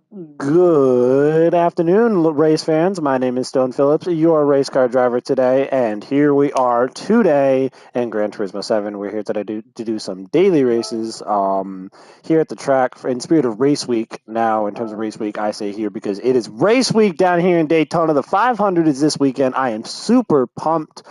Good afternoon, race fans. My name is Stone Phillips, your race car driver today, and here we are today in Gran Turismo 7. We're here today to do some daily races here at the track in spirit of race week. Now, in terms of race week, I say here because it is race week down here in Daytona. The 500 is this weekend. I am super pumped.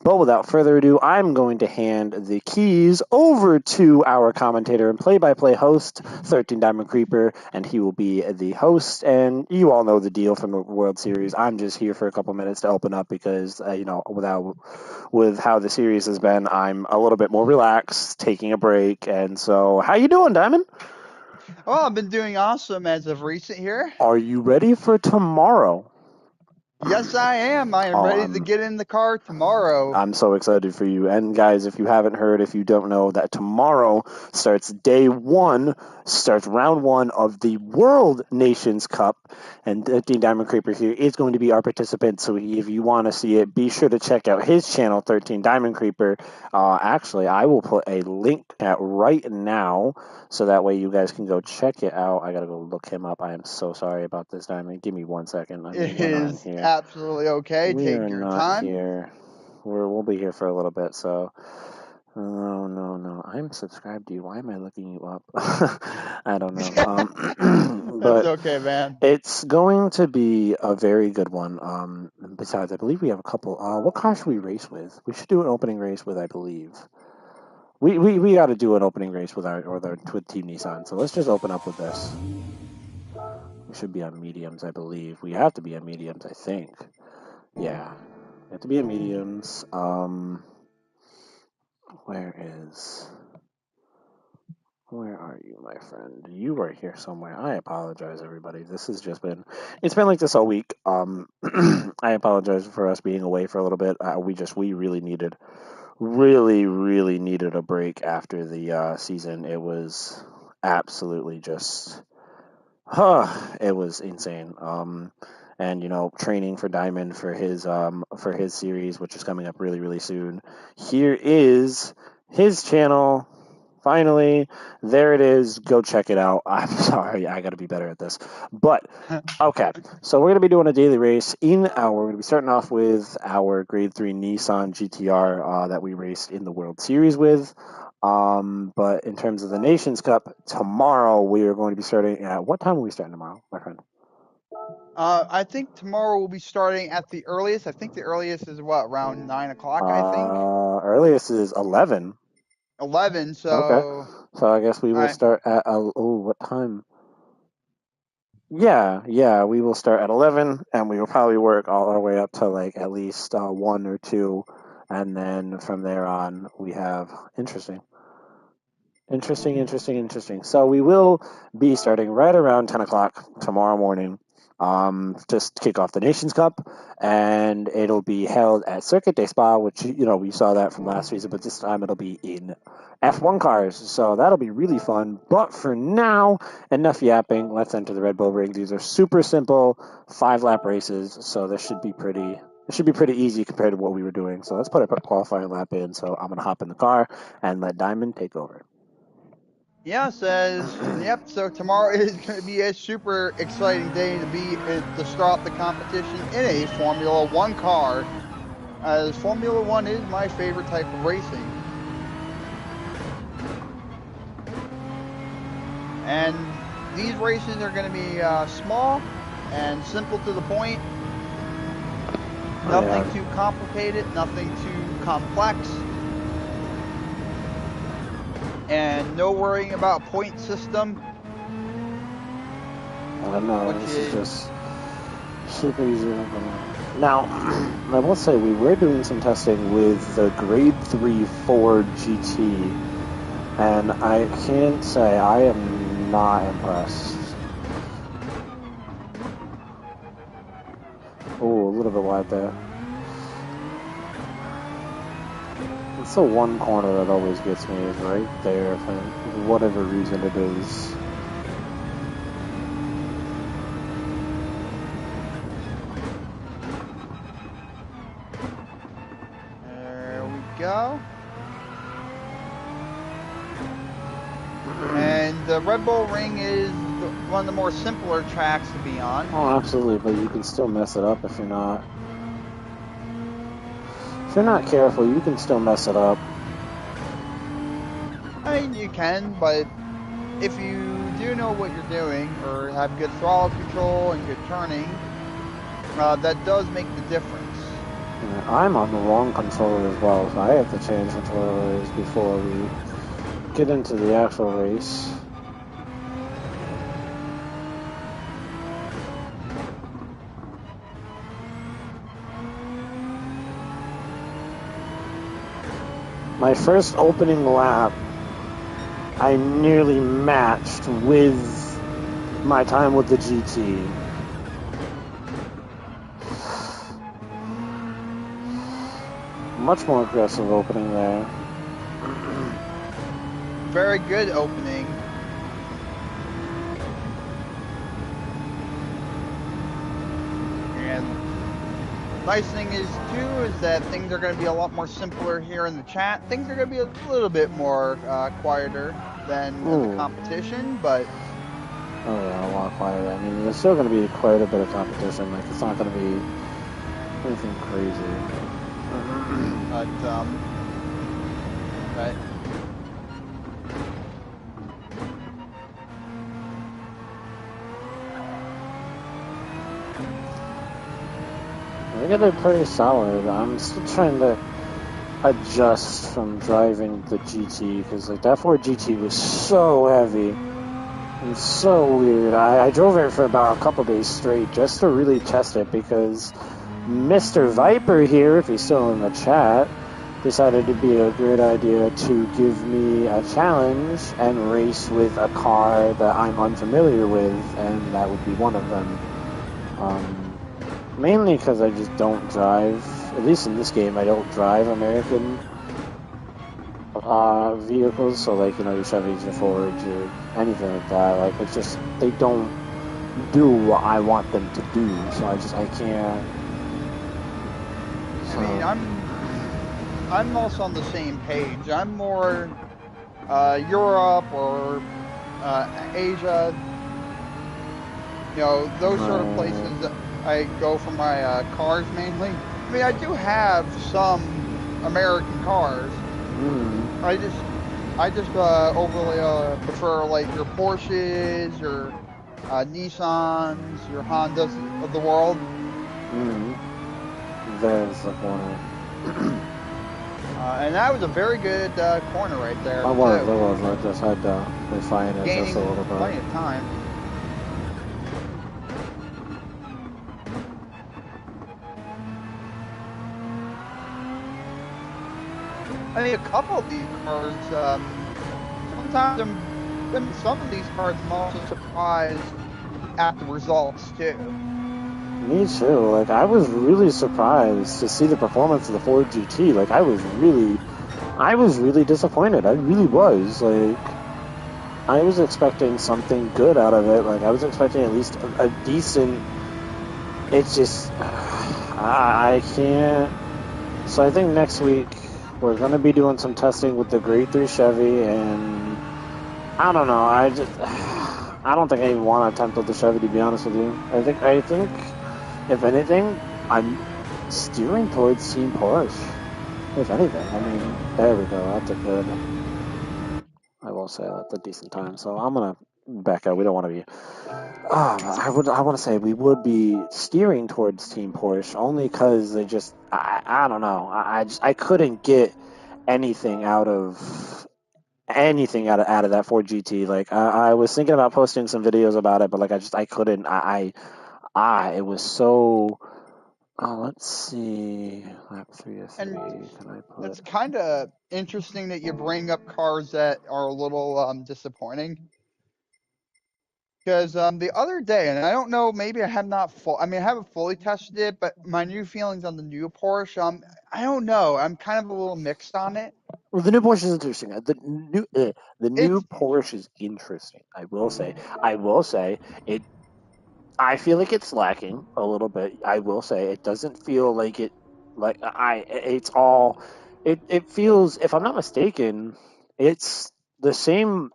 But without further ado, I'm going to hand the keys over to our commentator and play-by-play host, 13 Diamond Creeper, and he will be the host. And you all know the deal from the World Series. I'm just here for a couple minutes to open up because, with how the series has been, I'm a little bit more relaxed, taking a break. And so, how you doing, Diamond? Well, I've been doing awesome as of recent here. Are you ready for tomorrow? Yes, I am. I am Oh, ready to I'm get in the car tomorrow. I'm so excited for you. And guys, if you haven't heard, if you don't know, that tomorrow starts day one, starts round one of the World Nations Cup. And Dean Diamond Creeper here is going to be our participant. So if you want to see it, be sure to check out his channel, 13 Diamond Creeper. Actually, I will put a link at right now so that way you guys can go check it out. I got to go look him up. I am so sorry about this, Diamond. Give me 1 second. I mean, It we're not in is here. absolutely okay. We are Take your not time. here. We'll be here for a little bit, so no. I'm subscribed to you. Why am I looking you up? I don't know. That's But okay, man. it's going to be a very good one. Besides, I believe we have a couple. What car should we race with? We should do an opening race with, I believe. We got to do an opening race with with Team Nissan. So let's just open up with this. We should be on mediums, I believe. We have to be on mediums, I think. Yeah, we have to be on mediums. Where is? Where are you, my friend? You are here somewhere. I apologize, everybody. It's been like this all week. I apologize for us being away for a little bit. We really needed a break after the season. It was absolutely just, it was insane. And training for Diamond for his series, which is coming up really soon. Here is his channel. Finally, there it is. Go check it out. I'm sorry, I got to be better at this. But okay, so we're gonna be doing a daily race. We're gonna be starting off with our Grade 3 Nissan GTR that we raced in the World Series with. But in terms of the Nations Cup, tomorrow we are going to be starting at what time are we starting tomorrow, my friend? I think tomorrow we'll be starting at the earliest. I think the earliest is what, around 9 o'clock, I think? Earliest is 11. 11, Okay, so so I guess we will I start at what time? Yeah, we will start at 11 and we will probably work all our way up to like at least 1 or 2. And then from there on, we have interesting. Interesting. So we will be starting right around 10 o'clock tomorrow morning, just to kick off the Nations Cup, and it'll be held at Circuit de Spa, which we saw that from last season, but this time it'll be in F1 cars, so that'll be really fun. But for now, enough yapping. Let's enter the Red Bull Ring. These are super simple 5-lap races, so this should be pretty. It should be pretty easy compared to what we were doing. So let's put a qualifying lap in. So I'm gonna hop in the car and let Diamond take over. Yeah, says, yep, so tomorrow is going to be a super exciting day to start the competition in a Formula One car, as Formula One is my favorite type of racing. And these races are going to be small and simple to the point, nothing Yeah. too complicated, nothing too complex, and no worrying about point system, I don't know. which This is is just super easy. Now, I will say we were doing some testing with the Grade 3 Ford GT, and I can't say I am not impressed. Oh, a little bit wide there. It's the one corner that always gets me is right there for whatever reason it is. there we go. And the Red Bull Ring is one of the more simpler tracks to be on. Oh, absolutely, but you can still mess it up if you're not careful, you can still mess it up. I mean, you can, but if you do know what you're doing or have good throttle control and good turning, that does make the difference. Yeah, I'm on the wrong controller as well, so I have to change controllers before we get into the actual race. My first opening lap, I nearly matched with my time with the GT. Much more aggressive opening there. Very good opening. And nice thing is too is that things are going to be a lot more simpler here in the chat. Things are going to be a little bit more quieter than in the competition, but oh yeah, a lot quieter. I mean, there's still going to be quite a bit of competition. Like, it's not going to be anything crazy. But I think they're pretty solid. I'm still trying to adjust from driving the GT because like that Ford GT was so heavy and so weird. I drove it for about a couple days straight just to really test it because Mr. Viper here, if he's still in the chat, decided it'd be a great idea to give me a challenge and race with a car that I'm unfamiliar with, and that would be one of them. Mainly because I just don't drive, at least in this game, I don't drive American vehicles, so like, your Chevys, your Fords, or anything like that. Like, it's just, they don't do what I want them to do, so I can't. I mean, I'm also on the same page. I'm more Europe or Asia, those sort of places that I go for my cars mainly. I mean, I do have some American cars. I just overly prefer like your Porsches, your Nissans, your Hondas of the world. There's the corner. And that was a very good corner right there. I was. I just had to refine it Gaining just a little bit. plenty of time. I mean, a couple of these cars, sometimes some of these cars I'm also surprised at the results too. Me too. Like, I was really surprised to see the performance of the Ford GT. Like, I was really disappointed. I really was. Like, I was expecting something good out of it. Like, I was expecting at least a decent. It's just, I can't. So I think next week we're going to be doing some testing with the Gt3 Chevy, and I don't know. I don't think I even want to attempt with the Chevy, to be honest with you. I think, if anything, I'm steering towards Team Porsche. If anything, I mean, there we go. That's a good. I will say that's a decent time. So I'm gonna back out. We don't want to be. I want to say we would be steering towards Team Porsche only because they just. I don't know. I couldn't get anything out of that Ford GT. Like, I was thinking about posting some videos about it, but like I couldn't. It was so. Let's see. Lap 3 of 3. And Can I put? it's kind of interesting that you bring up cars that are a little disappointing. Because the other day, and I don't know, maybe I have not I mean, I haven't fully tested it, but my new feelings on the new Porsche, I don't know. I'm kind of a little mixed on it. Well, the new Porsche is interesting. The new It's Porsche is interesting. I will say. It. I feel like it's lacking a little bit. I will say it doesn't feel like it. Like I. It's all. It feels. If I'm not mistaken, it's the same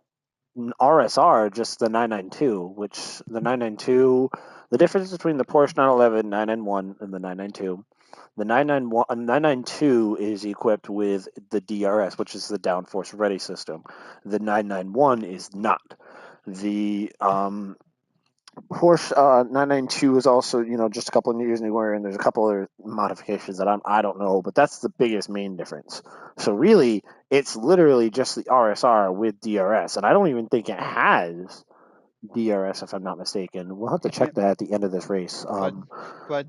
RSR, just the 992, which the 992, the difference between the Porsche 911, 991, and the 992. The 992 is equipped with the DRS, which is the downforce ready system. The 991 is not. The Porsche 992 is also, just a couple of years newer, and there's a couple other modifications that I don't know, but that's the biggest main difference. So really, it's literally just the RSR with DRS, and I don't even think it has DRS if I'm not mistaken. We'll have to check that at the end of this race. But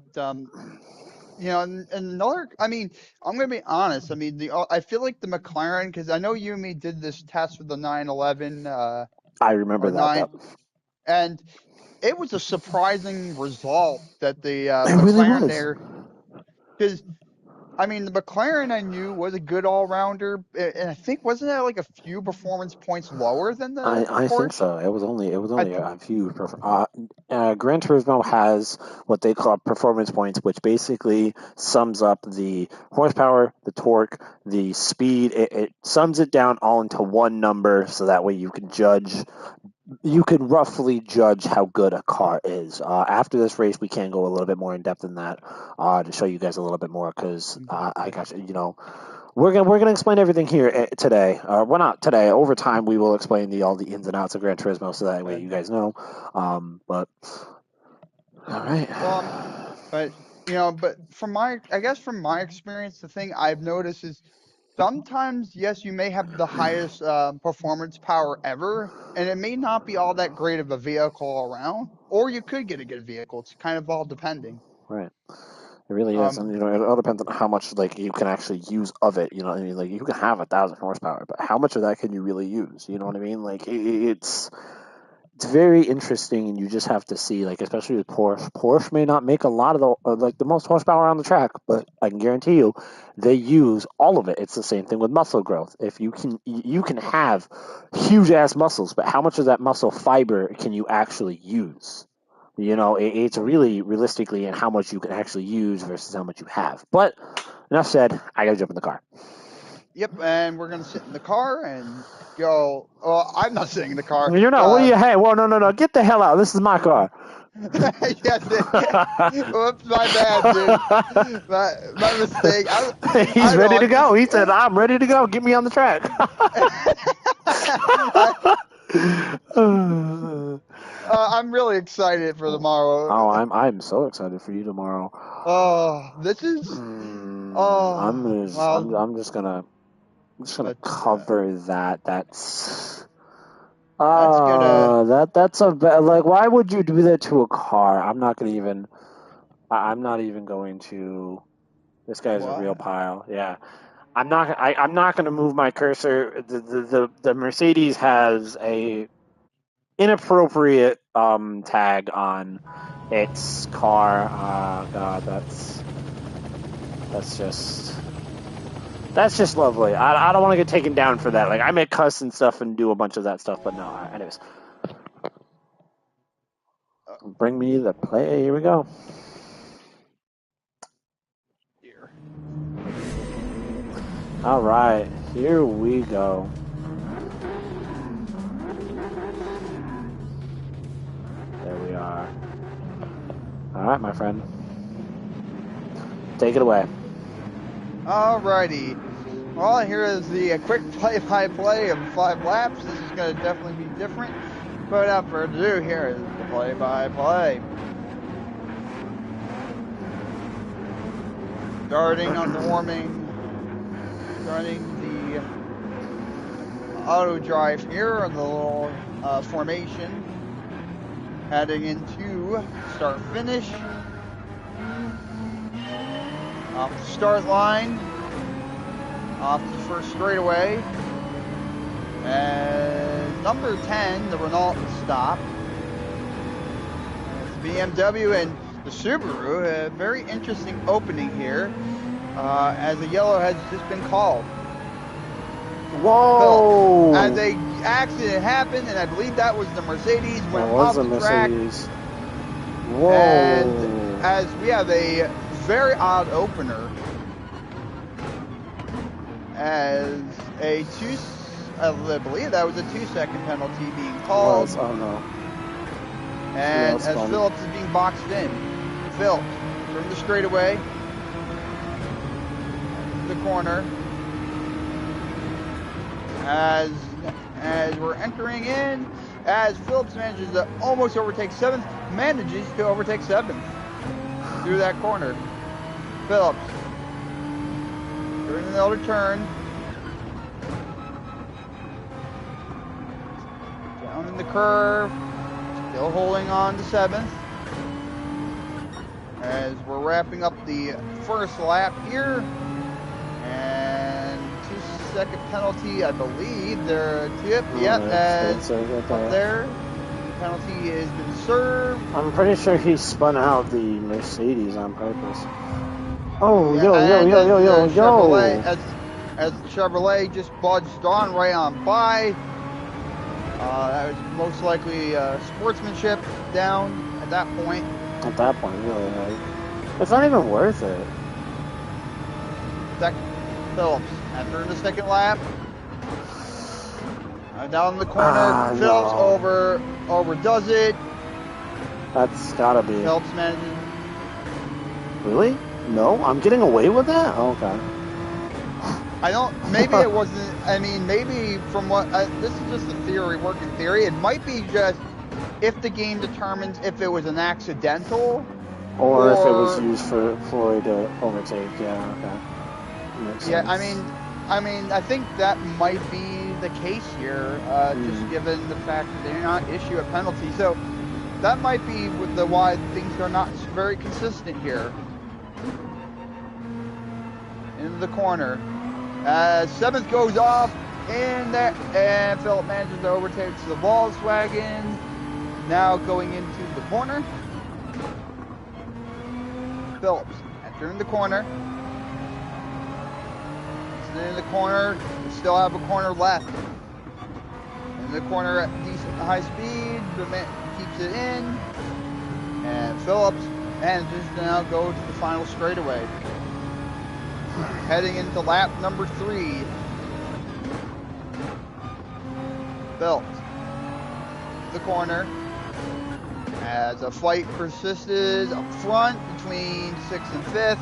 and another, I mean, I'm going to be honest. I mean, I feel like the McLaren, because I know you and me did this test with the 911 I remember or that. 9, and it was a surprising result that the It really McLaren was. there, because I mean, the McLaren I knew was a good all-rounder, and I think wasn't that like a few performance points lower than the I think Porsche? so. It was only I a few. Gran Turismo has what they call performance points, which basically sums up the horsepower, the torque, the speed. It sums it down all into one number, so that way you can judge. You can roughly judge how good a car is. After this race, we can go a little bit more in depth in that to show you guys a little bit more because I got we're gonna explain everything here today. Well, not today. Over time, we will explain all the ins and outs of Gran Turismo, so that way you guys know. But all right. but but I guess from my experience, the thing I've noticed is sometimes, yes, you may have the highest performance power ever, and it may not be all that great of a vehicle around, or you could get a good vehicle. It's kind of all depending. Right. It really is, and Um, it all depends on how much you can actually use of it. You know what I mean? Like you can have 1,000 horsepower, but how much of that can you really use? You know what I mean? Like it's very interesting, and you just have to see, especially with Porsche. Porsche may not make a lot of the most horsepower on the track, but I can guarantee you, they use all of it. It's the same thing with muscle growth. If you can have huge ass muscles, but how much of that muscle fiber can you actually use? It's really realistically in how much you can actually use versus how much you have. But enough said. I gotta jump in the car. yep, and we're gonna sit in the car and go. Well, I'm not sitting in the car. You're not. What do you? Hey, well, no. Get the hell out. This is my car. Yes, whoops, my bad, dude. My mistake. He's I ready to don't go. He said, "I'm ready to go. Get me on the track." I'm really excited for tomorrow. Oh, I'm so excited for you tomorrow. Oh, this is. I'm Oh, gonna just, well, I'm just gonna but cover that. That's that's gonna. that's like, why would you do that to a car? I'm not gonna even. I'm not even going to. This guy's a real What? pile. Yeah. I'm not going to move my cursor. The Mercedes has a inappropriate tag on its car. God, that's just lovely. I don't want to get taken down for that. Like, I may cuss and stuff and do a bunch of that stuff, but no. Anyways, bring me the play. Here we go. Here. All right, here we go. There we are. All right, my friend. Take it away. Alrighty. Well, here is the quick play-by-play of 5 laps. This is going to definitely be different. But without further ado, here is the play-by-play. Starting on the warming. Starting the auto drive here on the little formation. Heading into start-finish. Off the start line. Off the first straightaway. And number 10, the Renault stop. The BMW and the Subaru, a very interesting opening here, as a yellow has just been called. Whoa! So, as a accident happened, and I believe that was the Mercedes went off the track. Whoa! And as we have a very odd opener, as a I believe that was a 2-second penalty being called. Oh no. And as Phillips is being boxed in, Phillips from the straightaway, the corner, as we're entering in, as Phillips manages to almost overtake 7th, manages to overtake 7th through that corner. Phillips doing another turn, down in the curve, still holding on to 7th. As we're wrapping up the first lap here, and 2-second penalty, I believe. There, as up there, penalty has been served. I'm pretty sure he spun out the Mercedes on purpose. Oh, yeah, yo. Chevrolet, as Chevrolet just budged on right on by. That was most likely sportsmanship down at that point. At that point, really, like, it's not even worth it. Phillips, after the second lap, down in the corner, Phillips overdoes it. That's gotta be. Phillips manages. Really? No, I'm getting away with that? Oh, okay. I don't. Maybe it wasn't. I mean, maybe from what this is just a theory, working theory. It might be just if the game determines if it was an accidental, or if it was used for Floyd to overtake. Yeah, okay. Makes sense. I mean, I think that might be the case here, just given the fact that they do not issue a penalty. So that might be why things are not very consistent here. Into the corner. 7th goes off in there, and Philip manages to overtake the Volkswagen. Now going into the corner. Phillips entering the corner. In the corner, we still have a corner left. In the corner at decent high speed, the man keeps it in, and Phillips manages to now go to the final straightaway. Heading into lap number 3. Phillips, the corner, as a fight persisted up front between 6th and 5th.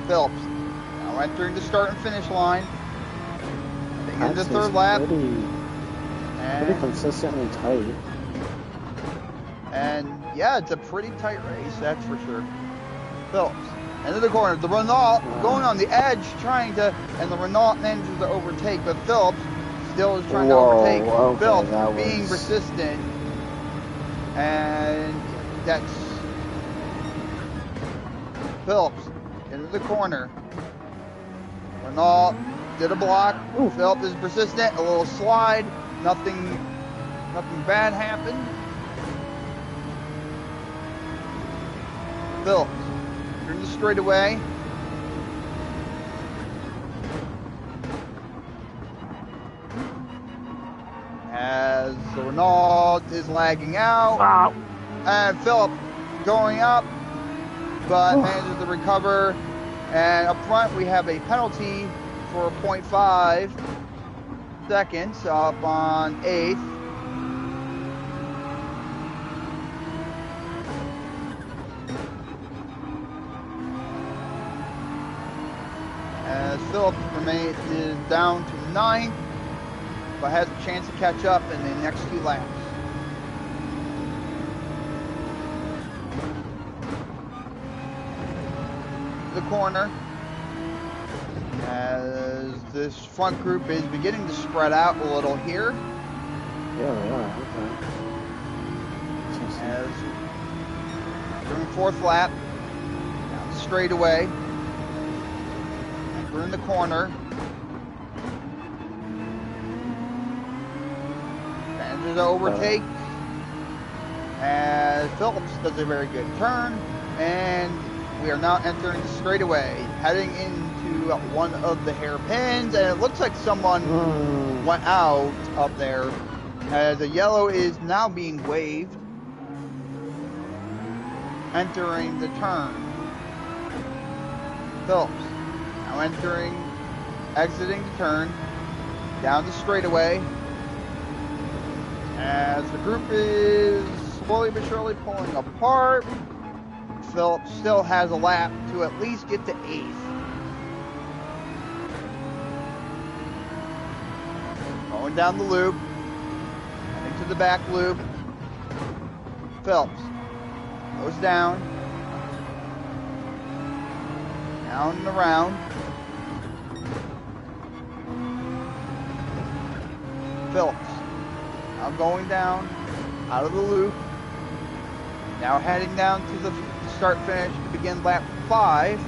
Phillips now entering the start and finish line. In the third lap. Pretty consistently tight. And yeah, it's a pretty tight race, that's for sure. Phillips, into the corner. The Renault going on the edge, and the Renault manages to overtake, but Phillips still is trying to overtake. Okay, Phillips being persistent. And that's Phillips into the corner. Renault did a block. Phillips is persistent. A little slide. Nothing bad happened. Phillips turn the straightaway. As the Renault is lagging out. Wow. And Phillips going up, but manages to recover. And up front, we have a penalty for 0.5 seconds up on 8th. As Phillips is down to 9th, but has a chance to catch up in the next 2 laps. The corner, as this front group is beginning to spread out a little here. Yeah, they are. Okay. As during 4th lap, down the straightaway, and we're in the corner. And to overtake, as Phillips does a very good turn, and we are now entering the straightaway, heading into one of the hairpins, and it looks like someone went out up there, as a yellow is now being waved, entering the turn. Phillips now entering exiting the turn, down the straightaway, as the group is slowly but surely pulling apart. Phillips still has a lap to at least get to 8th. Going down the loop, heading to the back loop. Phillips goes down and around. Phillips now going down out of the loop. Now heading down to the start finish to begin lap 5.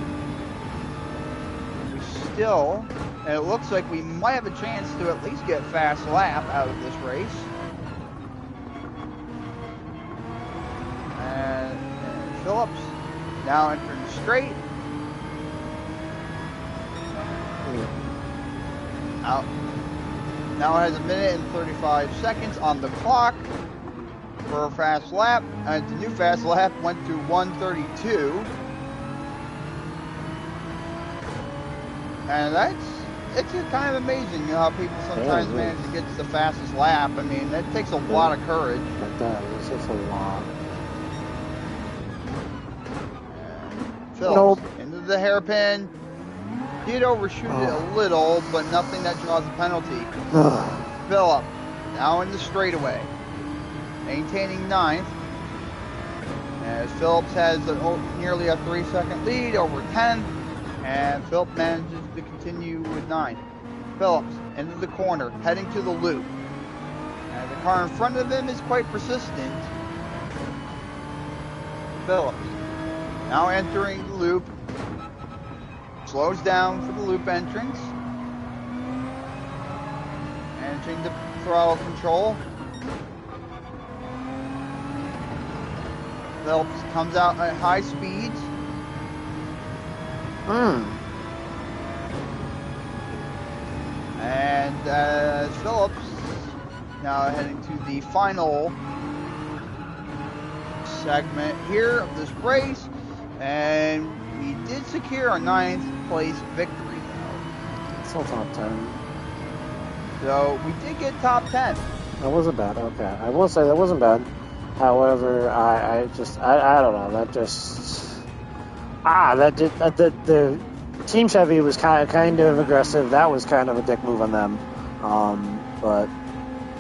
We still, and it looks like we might have a chance to at least get fast lap out of this race. And Phillips now entering the straight. Out. Now it has 1 minute and 35 seconds on the clock for a fast lap. And the new fast lap went to 1:32. And it's kind of amazing how people sometimes manage to get to the fastest lap. I mean, that takes a lot of courage. It does. It's a lot. Phillips into the hairpin. Did overshoot it a little, but nothing that draws a penalty. Phillips now in the straightaway, maintaining 9th. As Phillips has nearly a 3-second lead over 10th, and Phillips manages to continue with 9th. Phillips into the corner, heading to the loop. And the car in front of him is quite persistent. Phillips now entering the loop. Slows down for the loop entrance. Managing the throttle control. Phillips comes out at high speeds. And Phillips now heading to the final segment here of this race. And we did secure a 9th place victory, though. It's all top 10. So we did get top 10. That wasn't bad. Okay, I will say that wasn't bad. However, I don't know. That just the Team Chevy was kind of aggressive. That was kind of a dick move on them. But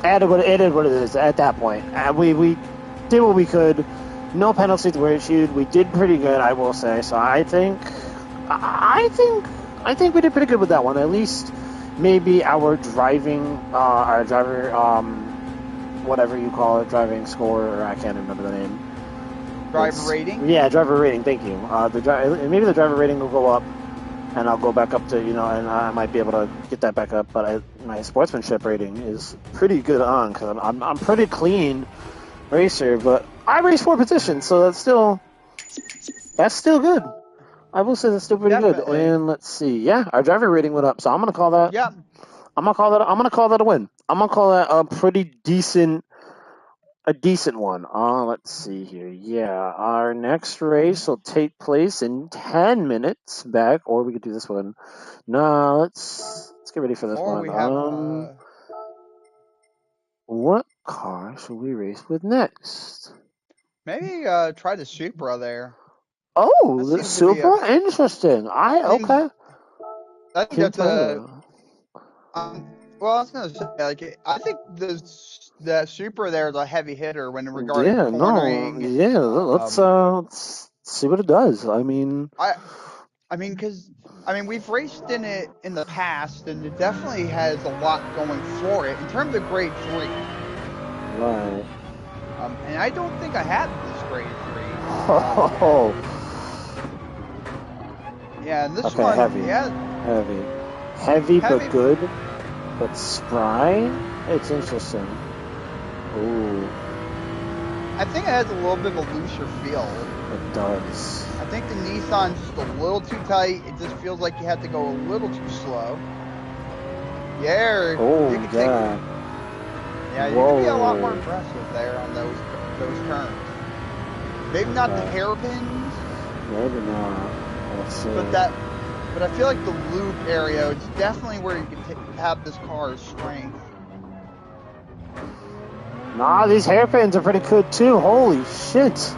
it is what it is at that point. We did what we could. No penalties were issued. We did pretty good, I will say. So I think we did pretty good with that one. At least maybe our driver, whatever you call it, driving score, or I can't remember the name. Driver rating? Yeah, driver rating. Thank you. Maybe the driver rating will go up, and I'll go back up to, and I might be able to get that back up. But my sportsmanship rating is pretty good on, because I'm pretty clean racer, but I race 4 positions, so that's still good. I will say that's still pretty good. And let's see, yeah, our driver rating went up, so I'm gonna call that. Yeah. I'm gonna call that a win. I'm gonna call that a pretty decent one. Let's see here. Yeah, our next race will take place in 10 minutes back, or we could do this one. No, let's get ready for this one. We have, what car should we race with next? Maybe try the Supra there. Oh, the Supra? Interesting. Okay. I think that's well, I was gonna say, I think the Supra there is a heavy hitter when regarding cornering. Let's see what it does. Because we've raced in it in the past, and it definitely has a lot going for it in terms of grade 3. Right. And I don't think I had this grade 3. Yeah, and this one, heavy. Yeah. Heavy, but good, but spry. It's interesting. Ooh. I think it has a little bit of a looser feel. It does. I think the Nissan's just a little too tight. It just feels like you have to go a little too slow. Yeah. You can be a lot more impressive there on those turns. Maybe not the hairpins. Maybe not. Let's see. But But I feel like the loop area, it's definitely where you can have this car's strength. Nah, these hairpins are pretty good too. Holy shit.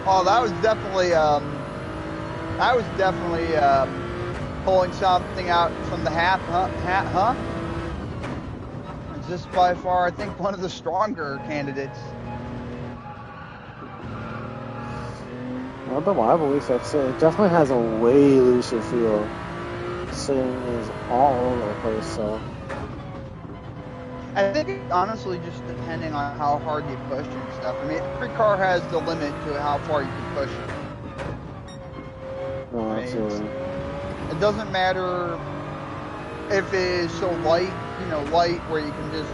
Oh, that was definitely pulling something out from the hat, huh? It's just by far, I think, one of the stronger candidates. I don't know why, but we fixed it. It definitely has a way looser feel. This thing is all over the place, so. I think it's honestly just depending on how hard you push and stuff. I mean, every car has the limit to how far you can push it. No, absolutely. It doesn't matter if it is so light, light where you can just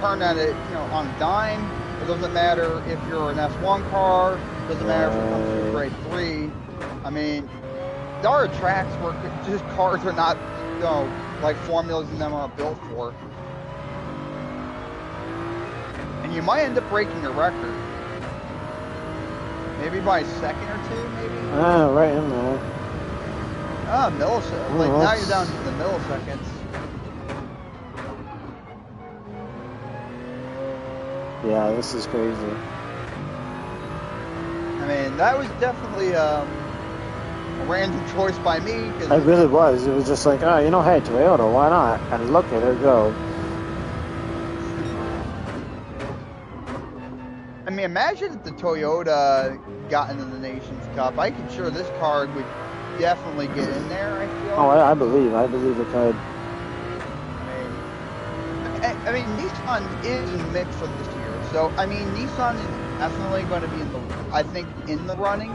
turn at it, on a dime. It doesn't matter if you're an S1 car. It doesn't matter if it comes to a grade 3. I mean, there are tracks where just cars are not, like formulas and them aren't built for. And you might end up breaking your record. Maybe by a second or two, maybe? Right in there. Milliseconds. Like, now you're down to the milliseconds. Yeah, this is crazy. I mean, that was definitely a random choice by me. It really was. It was just like, hey, Toyota, why not? And look at her go. I mean, imagine if the Toyota got into the Nations Cup. I'm sure this car would definitely get in there, I feel. Oh, I believe it could. I mean, Nissan is in the mix for this year. So, I mean, Nissan is definitely going to be in the running.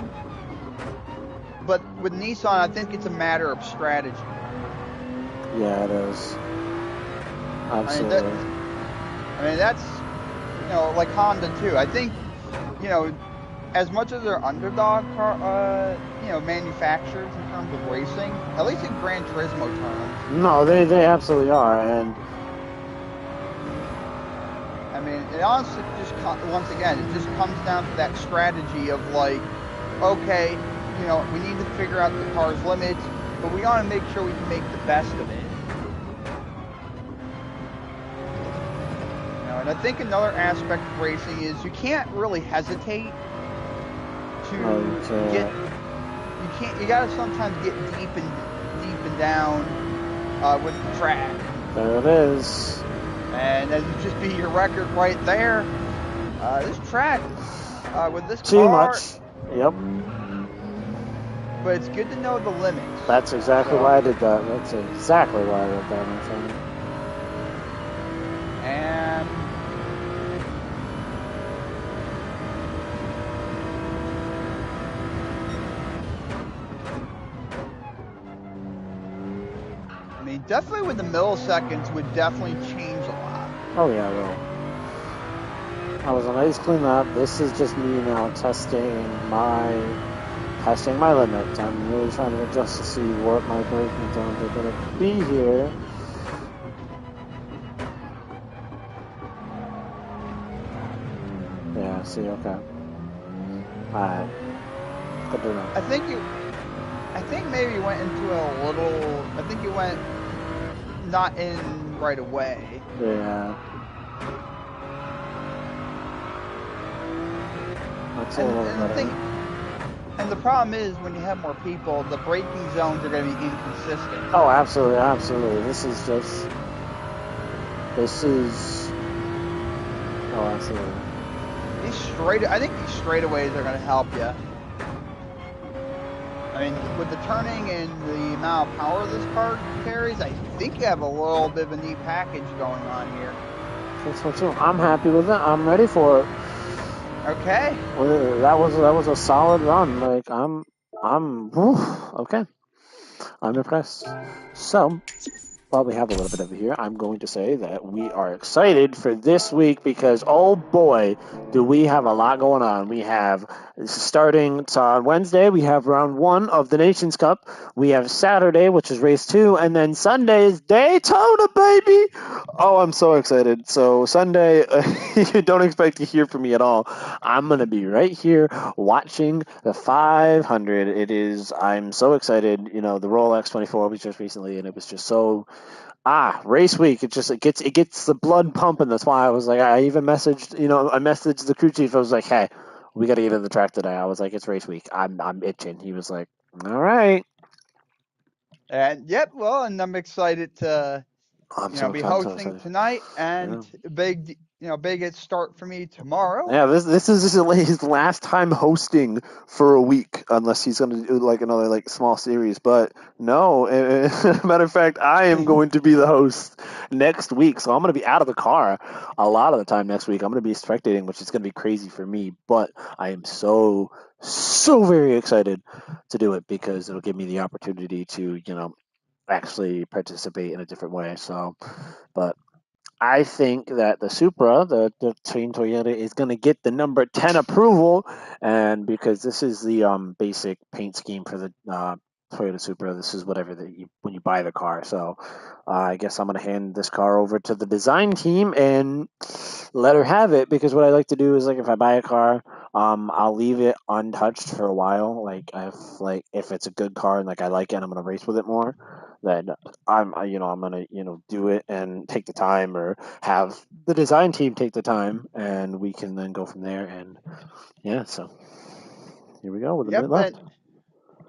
But with Nissan, I think it's a matter of strategy. Yeah, it is. Absolutely. I mean, that's, like Honda too. I think, as much as they're underdog car, manufacturers in terms of racing, at least in Gran Turismo terms. No, they absolutely are, and I mean, it honestly just once again, it just comes down to that strategy of like, okay, we need to figure out the car's limits, but we want to make sure we can make the best of it. And I think another aspect of racing is you can't really hesitate to get. You gotta sometimes get deep and down with the track. There it is. And that would just be your record right there. This track with this too car, much. Yep. But it's good to know the limits. That's exactly why I did that. That's exactly why I did that, my friend. And I mean, definitely with the milliseconds would definitely change a lot. Oh yeah, well. That was a nice cleanup. This is just me now testing my limit. I'm really trying to adjust to see what my braking zones are going to be here. Yeah, see, okay. Alright. Good to know. I think maybe you went into I think you went not in right away. Yeah. That's a little better. And the problem is, when you have more people, the braking zones are going to be inconsistent. Oh, absolutely, absolutely. Oh, absolutely. I think these straightaways are going to help you. I mean, with the turning and the amount of power this car carries, I think you have a little bit of a neat package going on here. I'm happy with it. I'm ready for it. Okay. Well, that was a solid run. Like okay. I'm impressed. So while we have a little bit of it here, I'm going to say that we are excited for this week because, oh boy, do we have a lot going on. We have, starting on Wednesday, we have round 1 of the Nations Cup. We have Saturday, which is race 2, and then Sunday is Daytona, baby! Oh, I'm so excited. So, Sunday, you don't expect to hear from me at all. I'm going to be right here watching the 500. I'm so excited. You know, the Rolex 24 was just recently, and it was just so race week. It gets the blood pumping. That's why I was like, I even messaged, I messaged the crew chief. I was like, hey, we got to get to the track today. I was like, it's race week. I'm itching. He was like, all right. And yep, well, and I'm excited to be I'm so hosting excited. tonight, Yeah. and big start for me tomorrow. Yeah, this is his last time hosting for a week, unless he's going to do like another like small series. But no, matter of fact, I am going to be the host next week, so I'm going to be out of the car a lot of the time next week. I'm going to be spectating, which is going to be crazy for me. But I am so very excited to do it because it'll give me the opportunity to actually participate in a different way. So, but I think that the Supra, the Team Toyota, is going to get the number 10 approval, and because this is the basic paint scheme for the Toyota Supra, this is whatever when you buy the car. So I guess I'm going to hand this car over to the design team and let her have it. Because what I like to do is like if I buy a car, I'll leave it untouched for a while. If it's a good car and like I like it, and I'm going to race with it more. Then I'm gonna do it and take the time, or have the design team take the time, and we can then go from there. And yeah, so here we go with a Yep, minute left.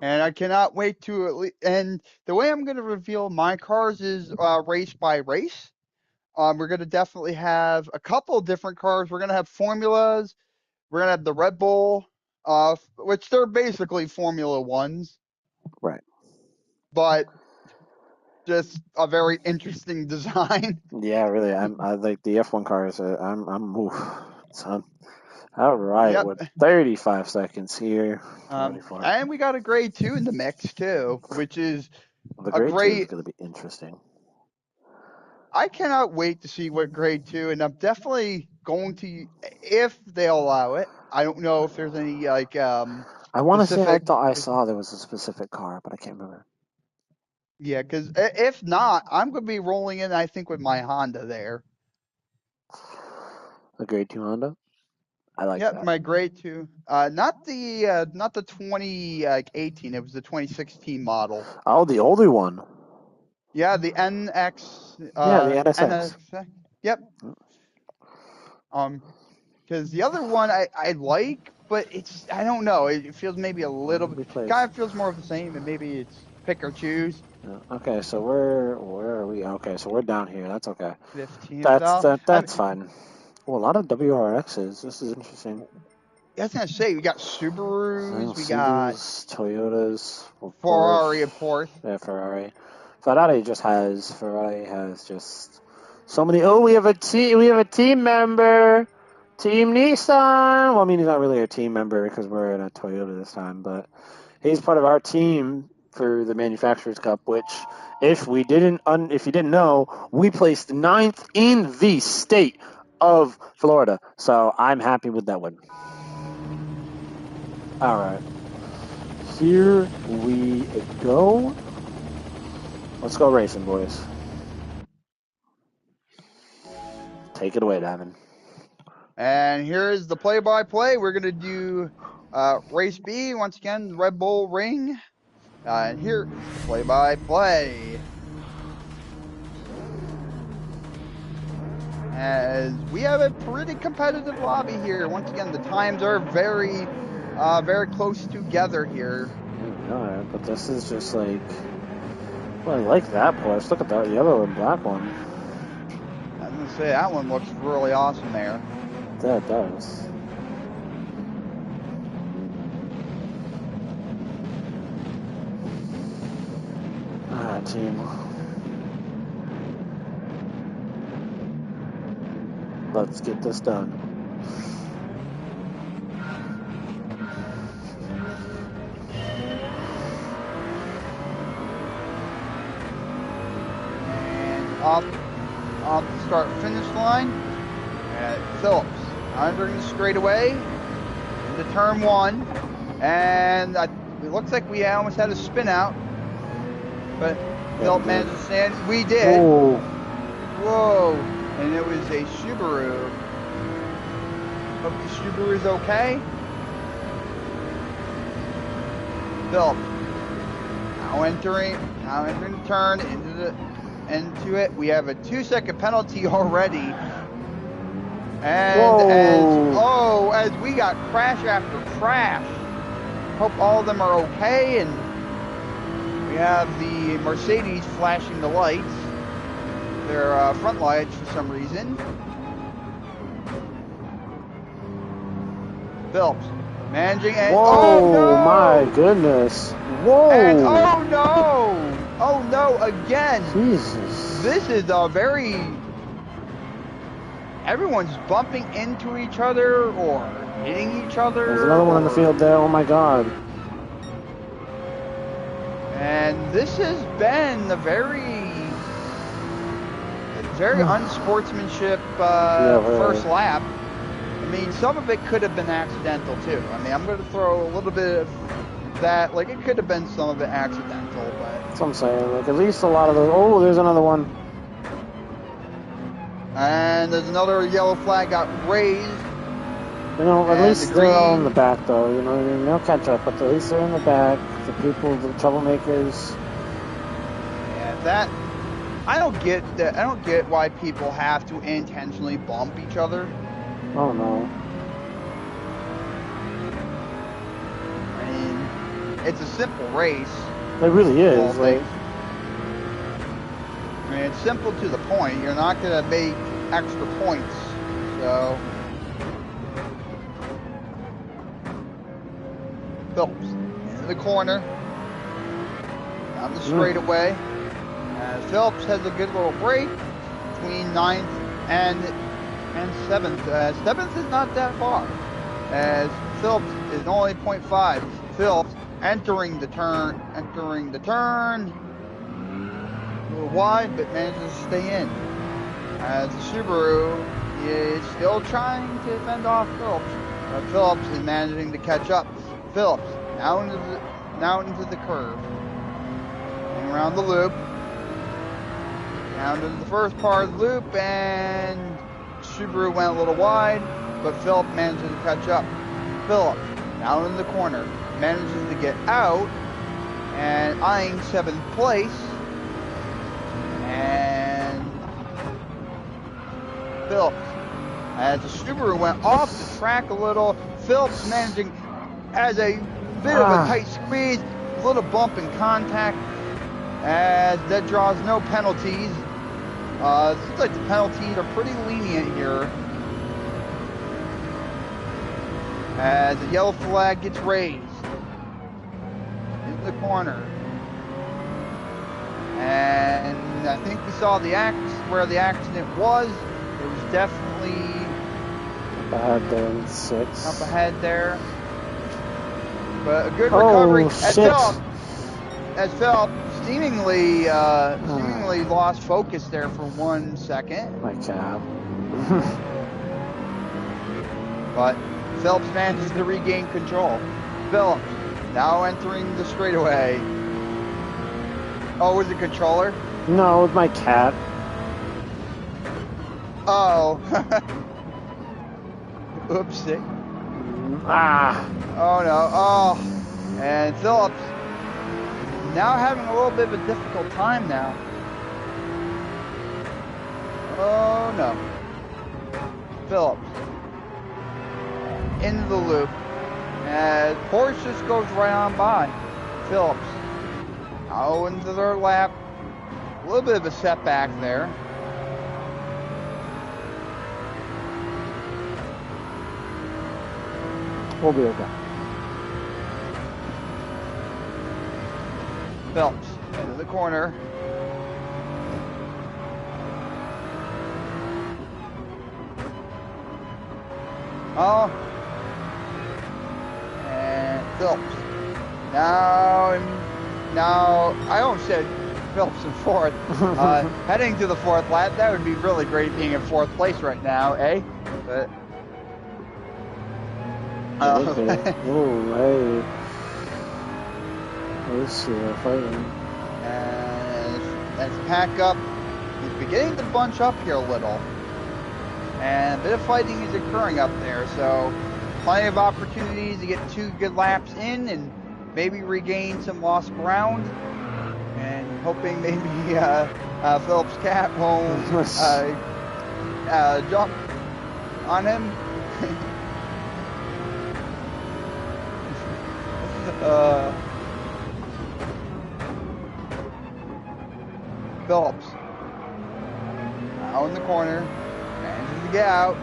and I cannot wait to and the way I'm going to reveal my cars is race by race. We're going to definitely have a couple different cars. We're going to have formulas. We're going to have the Red Bull, which they're basically Formula Ones, Right. but just a very interesting design. Yeah, really. I like the F1 cars. I'm oof, son. All right, Yep. with 35 seconds here. Ready for it. And we got a grade 2 in the mix too, which is The a grade 2 is great. going to be interesting. I cannot wait to see what grade 2, and I'm definitely going to, if they allow it. I don't know if there's any I want to say I specific. thought I saw there was a specific car, but I can't remember. Yeah, because if not, I'm going to be rolling in, I think, with my Honda there. A grade 2 Honda. I like Yep, that. my grade 2. Not the 2018. It was the 2016 model. Oh, the older one. Yeah, the NX. Yeah, the NSX. NX. Yep. Because the other one I like, but I don't know. It feels maybe a little bit. Replace. Kind of feels more of the same, and maybe it's pick or choose. Okay, so where are we? Okay, so we're down here. That's okay. 15th doll. That's fine. Oh, a lot of WRXs. This is interesting. I was gonna say we got Subarus, we got Subarus, Toyotas, Ferrari, Porsche, of course. yeah, Ferrari. Ferrari has just so many. Oh, we have a team. We have a team member. Team Nissan. Well, I mean, he's not really a team member because we're in a Toyota this time, but he's part of our team for the Manufacturers Cup. Which, if you didn't know, we placed 9th in the state of Florida. So I'm happy with that win. All right, here we go. Let's go racing, boys. Take it away, Diamond. And here's the play-by-play. We're gonna do race B once again, Red Bull Ring. And here is the play-by-play. As we have a pretty competitive lobby here. Once again, the times are very close together here. Yeah, but this is just like, well, I like that Porsche. Look at that yellow and black one. I was gonna say that one looks really awesome there. That does. Team. Let's get this done. off the start finish line. And Phillips entering the straightaway into turn 1. And it looks like we almost had a spin out. But Phillips managed to stand. We did. Whoa. And it was a Subaru. Hope the Subaru's okay. Phillips now entering the turn into it. We have a 2-second penalty already. And as we got crash after crash. Hope all of them are okay, and we have the Mercedes flashing the lights, their front lights for some reason. Phillips managing and whoa, no! My goodness. Whoa. And oh no, again. Jesus. This is a very, everyone's bumping into each other or hitting each other. There's another one on the field there. Oh my God. And this has been a very unsportsmanship first lap. I mean, some of it could have been accidental too. I mean, I'm going to throw a little bit of that. Like, it could have been some of it accidental, but that's what I'm saying. Like, at least a lot of those. Oh, there's another one. And there's another yellow flag got raised. You know, at least they're all in the back, though. You know what I mean? They'll catch up, but at least they're in the back. The people, the troublemakers. Yeah, that I don't get that. I don't get why people have to intentionally bump each other. Oh no. I mean, it's a simple race. It really is. Like, I mean, it's simple to the point. You're not gonna make extra points, so. Phillips into the corner, down the straightaway. Phillips has a good little break between 9th and 7th. 7th is not that far, as Phillips is only 0.5. Phillips entering the turn, a little wide, but manages to stay in. As the Subaru is still trying to fend off Phillips, but Phillips is managing to catch up. Phillips now into the curve, and around the loop, down to the first part of the loop, and Subaru went a little wide, but Phillips manages to catch up. Phillips now in the corner, manages to get out, and eyeing 7th place, and Phillips, as the Subaru went off the track a little, Phillips managing. Has a bit of a tight squeeze, a little bump in contact, as that draws no penalties. Seems like the penalties are pretty lenient here. As the yellow flag gets raised into the corner. And I think we saw where the accident was. It was definitely up ahead there in 6. Up ahead there. But a good recovery as Phillips seemingly lost focus there for 1 second. My cap. But Phillips manages to regain control. Phillips now entering the straightaway. Oh, was it controller? No, with my cat. Oh. Oopsie. Oh no. Oh. And Phillips now having a little bit of a difficult time now. Oh no. Phillips into the loop. And Porsche just goes right on by. Phillips out into their lap. A little bit of a setback there. We'll be okay. Phelps into the corner. Oh. And Phelps. Now I almost said Phillips in fourth. Heading to the fourth lap, that would be really great being in fourth place right now, eh? But Okay. Oh, hey. Let's see, they're fighting. as pack up is beginning to bunch up here a little. And a bit of fighting is occurring up there, so plenty of opportunities to get 2 good laps in and maybe regain some lost ground. And hoping maybe Phillips' cat won't jump on him. Phillips out in the corner, manages to get out.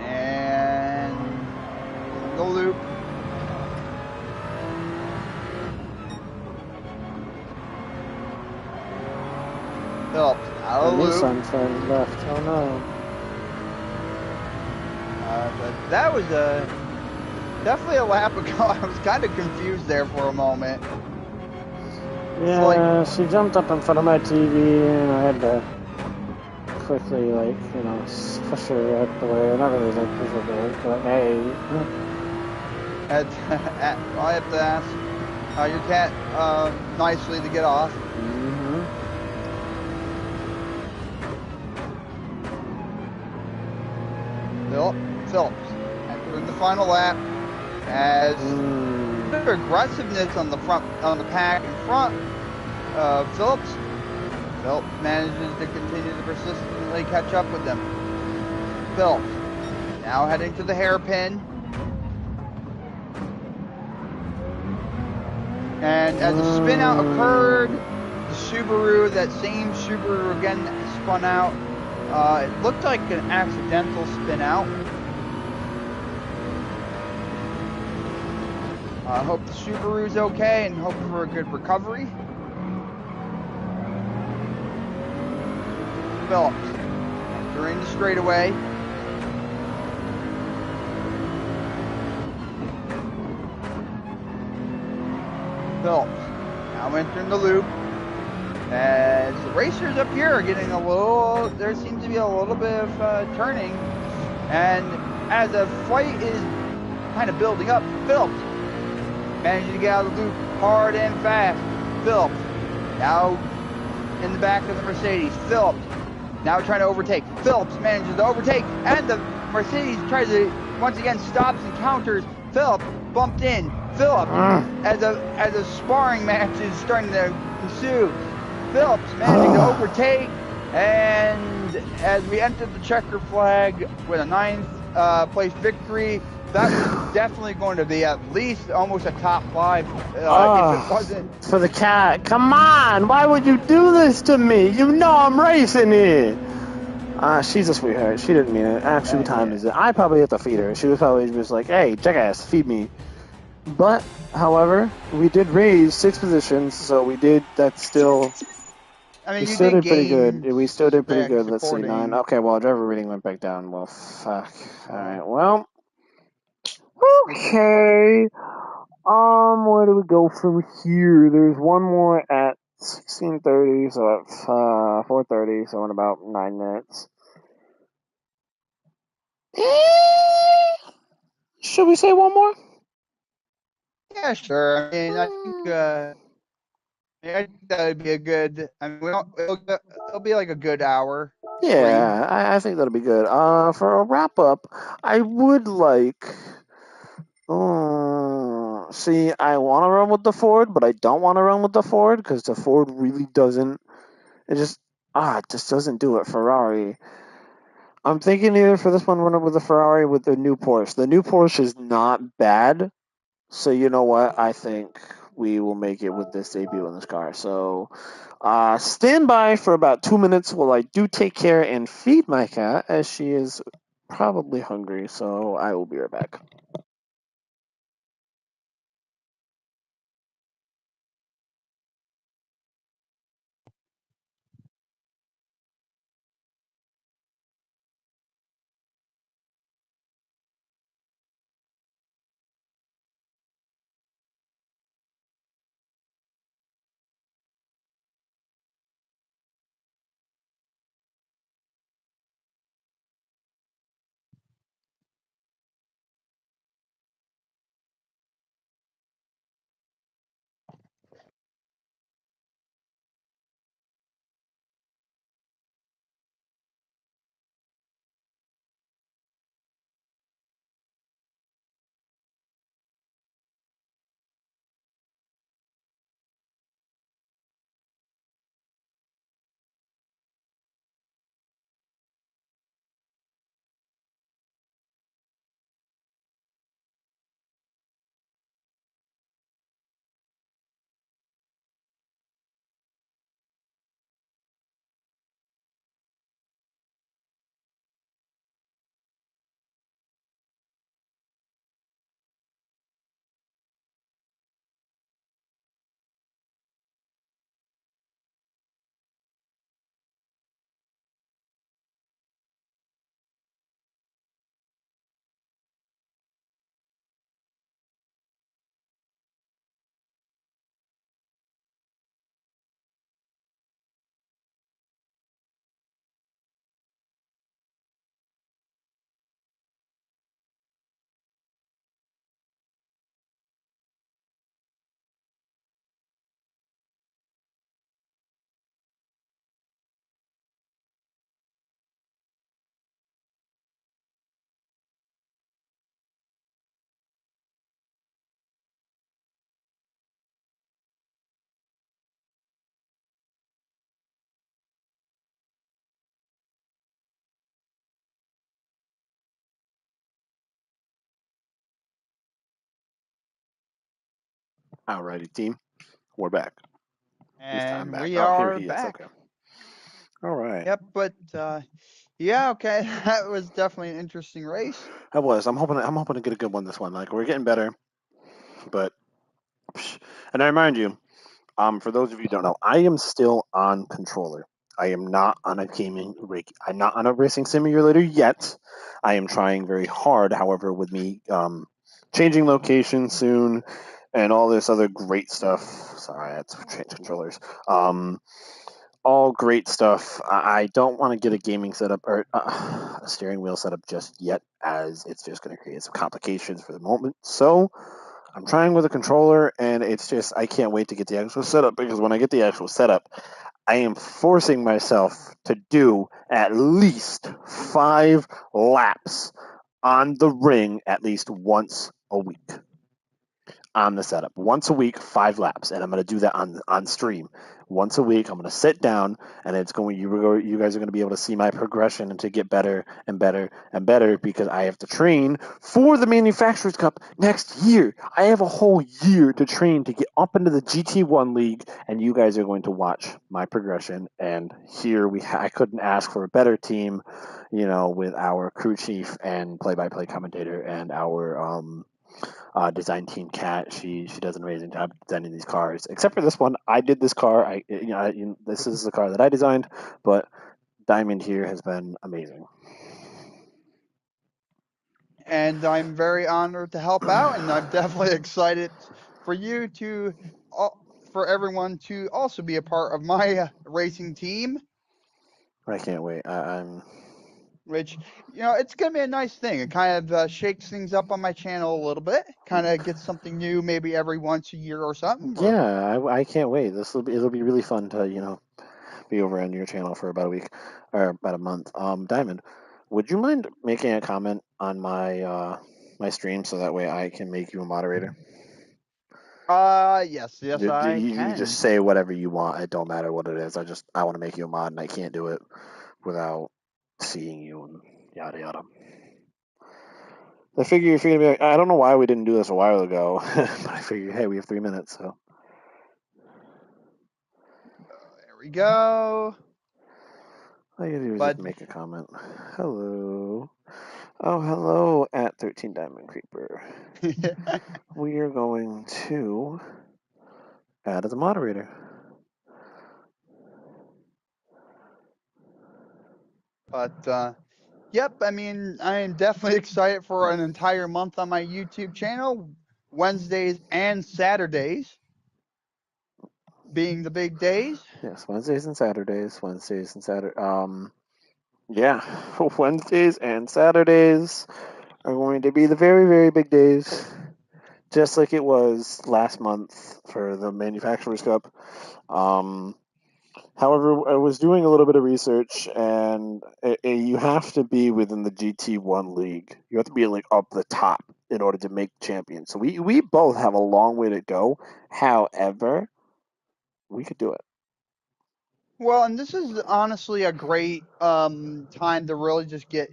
And the loop. Phillips out of the loop. Nissan friend left. Oh no. But that was definitely a lap ago. I was kind of confused there for a moment. Yeah, she jumped up in front of my TV and I had to quickly, push her out the way. Not really push her back, but hey. I have to ask your cat nicely to get off. Mm-hmm. Phillips entering the final lap as aggressiveness on the pack in front of Phillips. Phillips manages to continue to persistently catch up with them. Phillips now heading to the hairpin. And as a spin out occurred, the Subaru, that same Subaru again spun out. It looked like an accidental spin out. I hope the Subaru's okay and hope for a good recovery. Phillips entering the straightaway. Phillips now entering the loop. As the racers up here are getting there seems to be a little bit of turning. And as the fight is kind of building up, Phillips managing to get out of the loop hard and fast. Phillips now in the back of the Mercedes. Phillips now trying to overtake. Phillips manages to overtake, and the Mercedes tries to once again stops and counters. Phillips bumped in. Phillips, as a sparring match is starting to ensue. Phillips managing to overtake, and as we entered the checker flag with a 9th place victory, that was definitely going to be at least almost a top 5 if it wasn't for the cat. Come on, why would you do this to me? You know I'm racing here. She's a sweetheart. She didn't mean it. Actually, what time is it? I probably have to feed her. She was probably just like, hey, jackass, feed me. But, however, we did raise 6 positions, so we did, that's still... we still did pretty good. We still did pretty good. Let's see, 9. Okay, well, driver rating went back down. Well, fuck. Alright, well... Okay. Where do we go from here? There's one more at 16:30, so at 4:30, so in about 9 minutes. Should we say one more? Yeah, sure. I mean, I think that would be a good. I mean, it'll be like a good hour. Yeah, I think that'll be good. For a wrap up, I would like. See, I want to run with the Ford, but I don't want to run with the Ford because the Ford really doesn't. It just doesn't do it. Ferrari. I'm thinking either for this one, run it with the Ferrari with the new Porsche. The new Porsche is not bad, so you know what? I think we will make it with this debut in this car. So, stand by for about 2 minutes while I do take care and feed my cat, as she is probably hungry. So I will be right back. Alrighty, team. We're back. This time And back. we Oh, here are he is. back. Okay. All right. Yep, but yeah, okay, that was definitely an interesting race. I was. I'm hoping to get a good one this one. Like we're getting better, but and I remind you, for those of you who don't know, I am still on controller. I am not on a gaming rig. I'm not on a racing simulator yet. I am trying very hard. However, with me changing location soon and all this other great stuff. Sorry, I had to change controllers. All great stuff. I don't want to get a gaming setup or a steering wheel setup just yet, as it's just going to create some complications for the moment. So I'm trying with a controller, and it's just I can't wait to get the actual setup because when I get the actual setup, I am forcing myself to do at least 5 laps on the ring at least once a week on the setup once a week, 5 laps, and I'm going to do that on stream once a week. I'm going to sit down, and it's going. You guys are going to be able to see my progression and to get better and better and better because I have to train for the Manufacturers Cup next year. I have a whole year to train to get up into the GT1 league, and you guys are going to watch my progression. And here I couldn't ask for a better team, with our crew chief and play-by-play commentator and our design team Cat. She does an amazing job designing these cars. Except for this one, I did this car. This is the car that I designed, but Diamond here has been amazing. And I'm very honored to help out, and I'm definitely excited for you to, for everyone to also be a part of my racing team. I can't wait. I'm Which, it's gonna be a nice thing. It kind of shakes things up on my channel a little bit. Kind of gets something new, maybe every once a year or something. Or yeah. I can't wait. It'll be really fun to be over on your channel for about a week or about a month. Diamond, would you mind making a comment on my stream so that way I can make you a moderator? yes, You, I you can just can. say whatever you want. It don't matter what it is. I want to make you a mod, and I can't do it without seeing you and yada yada. I figure if you're gonna be like, I don't know why we didn't do this a while ago, but I figure, hey, we have 3 minutes, so There we go. all you gotta do is just But make a comment. Hello. Oh, hello at 13 Diamond Creeper. We are going to add as a moderator. but yep, I mean, I am definitely excited for an entire month on my YouTube channel. Wednesdays and Saturdays being the big days. Yes, Wednesdays and Saturdays. Wednesdays and Saturday. Yeah, Wednesdays and Saturdays are going to be the very, very big days, just like it was last month for the Manufacturers Cup. Um, However, I was doing a little bit of research, and you have to be within the GT1 league. You have to be like up the top in order to make champion. So we both have a long way to go. However, we could do it. Well, and this is honestly a great time to really just get,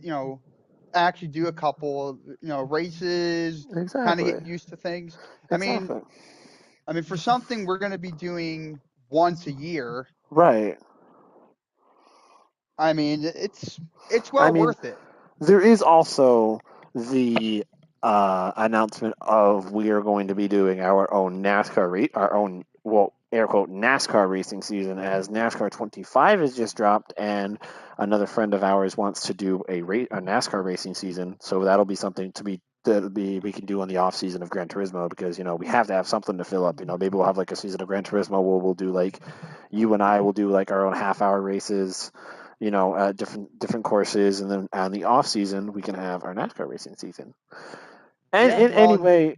actually do a couple of, races, kind of Exactly. get used to things. I mean, Exactly. for something we're going to be doing once a year, Right. I mean, it's I well mean, worth it. there is also the announcement of we are going to be doing our own our own, well, air quote, NASCAR racing season, as NASCAR 25 has just dropped, and another friend of ours wants to do a NASCAR racing season. So that'll be something we can do on the off season of Gran Turismo, because we have to have something to fill up. Maybe we'll have like a season of Gran Turismo where we'll do like you and I will do like our own half-hour races, different courses, and then on the off season we can have our NASCAR racing season. And Yeah, in well, any way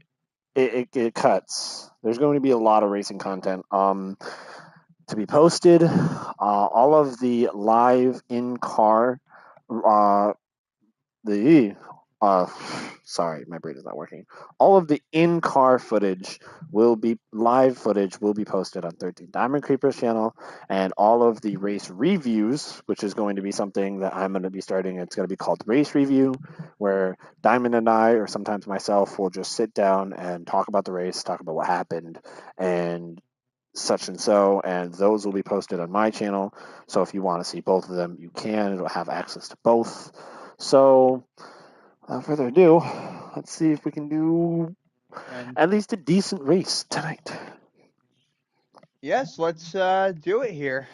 it cuts, there's going to be a lot of racing content to be posted. All of the live in car, uh, the sorry, my brain is not working. All of the in-car footage will be live footage will be posted on 13 Diamond Creepers channel, and all of the race reviews, which is going to be something that I'm going to be starting. It's going to be called Race Review, where Diamond and I, or sometimes myself, will just sit down and talk about the race, talk about what happened, and such and so, and those will be posted on my channel. So if you want to see both of them, you can. It'll have access to both. So without further ado, let's see if we can do And at least a decent race tonight. yes, let's do it here.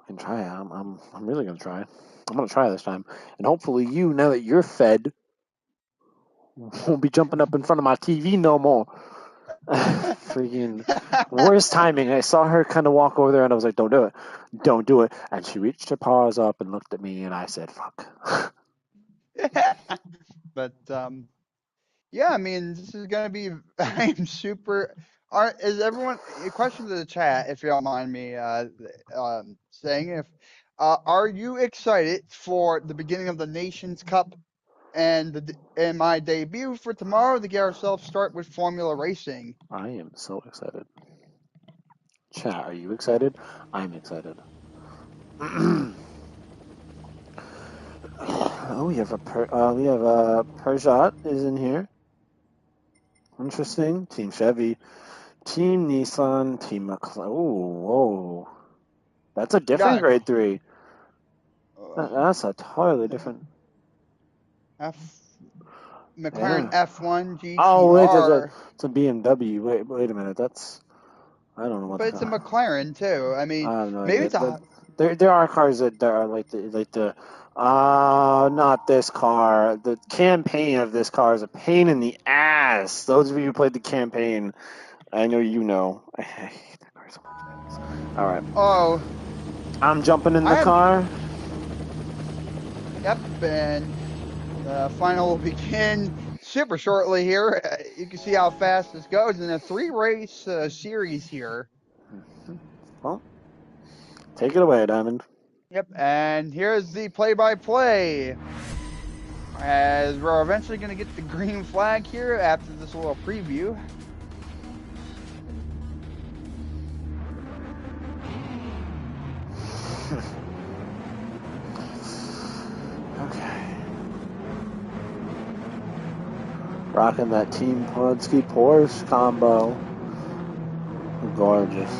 I can try. I'm really gonna try. I'm gonna try this time, and hopefully you, now that you're fed, won't be jumping up in front of my TV no more. Freaking worst timing. I saw her kind of walk over there, and I was like, "Don't do it, don't do it." And she reached her paws up and looked at me, and I said, "Fuck." But yeah, I mean, this is gonna be. I'm super. Is everyone? A question to the chat, if you don't mind me saying, if are you excited for the beginning of the Nations Cup and my debut for tomorrow to get ourselves start with Formula Racing? I am so excited. Chat, are you excited? I'm excited. Oh, we have a Peugeot is in here. Interesting. Team Chevy, Team Nissan, Team McLaren. Oh, whoa, that's a different Got grade three. uh, That's a totally different. F McLaren Yeah. F1 Oh, wait, GTR, it's a BMW. Wait a minute. That's I don't know what but the it's a car. McLaren too. I I mean, have no maybe idea. it's a There are cars that are like the not this car. The campaign of this car is a pain in the ass. Those of you who played the campaign, I know you know. I hate that car so much. All right, oh I'm jumping in I the have car. yep, and the final will begin super shortly here. You can see how fast this goes in a three-race series here. Well, take it away, Diamond. Yep, and here's the play-by-play. As we're eventually going to get the green flag here after this little preview. Okay. Rocking that Team Podsky Porsche combo. Gorgeous.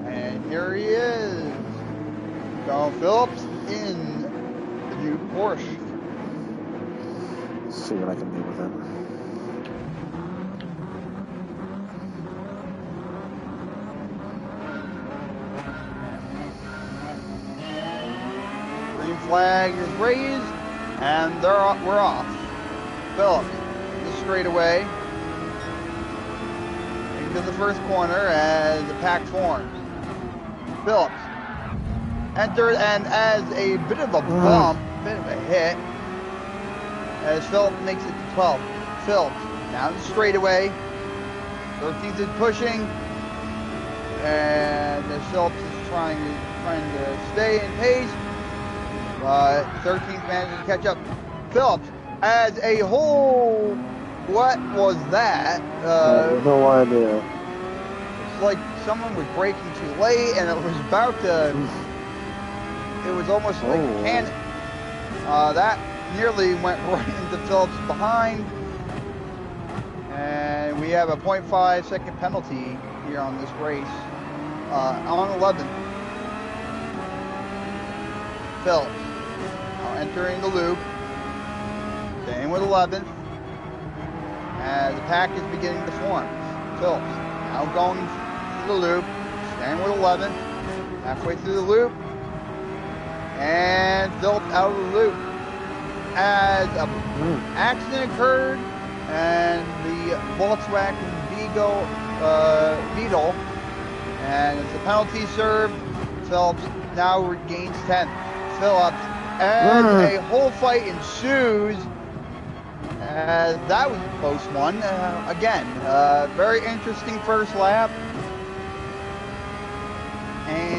And here he is. John Phillips in the new Porsche. Let's see what I can do with it. Green flag is raised, and we're off. Phillips, the straightaway into the first corner as the pack forms. Phillips entered, and as a bit of a bump, bit of a hit, as Phillips makes it to 12. Phillips down the straightaway. 13th is pushing, and as Phillips is trying to stay in pace, but 13th manages to catch up. Phillips as a whole. What was that? I have no idea. It's like someone was braking too late, and it was about to. It was almost like a cannon. That nearly went right into Phillips behind. And we have a 0.5 second penalty here on this race. On 11. Phillips now entering the loop. Staying with 11. As the pack is beginning to form. Phillips now going through the loop. Staying with 11. Halfway through the loop. And Phillips out of the loop. As an accident occurred, and the Volkswagen Beetle, and it's a penalty served. Phillips now regains 10th. Phillips, as a whole fight ensues, as that was a close one. Again, very interesting first lap.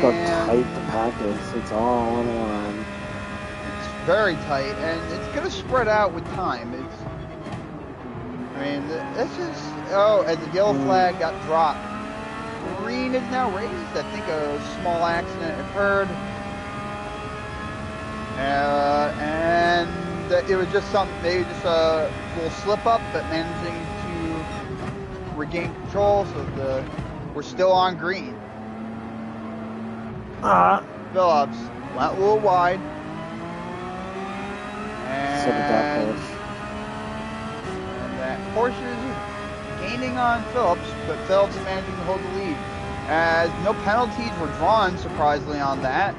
Look how tight the pack is. It's all on the line. very tight, and it's going to spread out with time. This is, and the yellow flag got dropped. Green is now raised. I think a small accident occurred. And it was just maybe just a little slip up, but managing to regain control, so we're still on green. Phillips went a little wide. And that Porsche is gaining on Phillips, but Phillips managing to hold the lead. As no penalties were drawn, surprisingly, on that.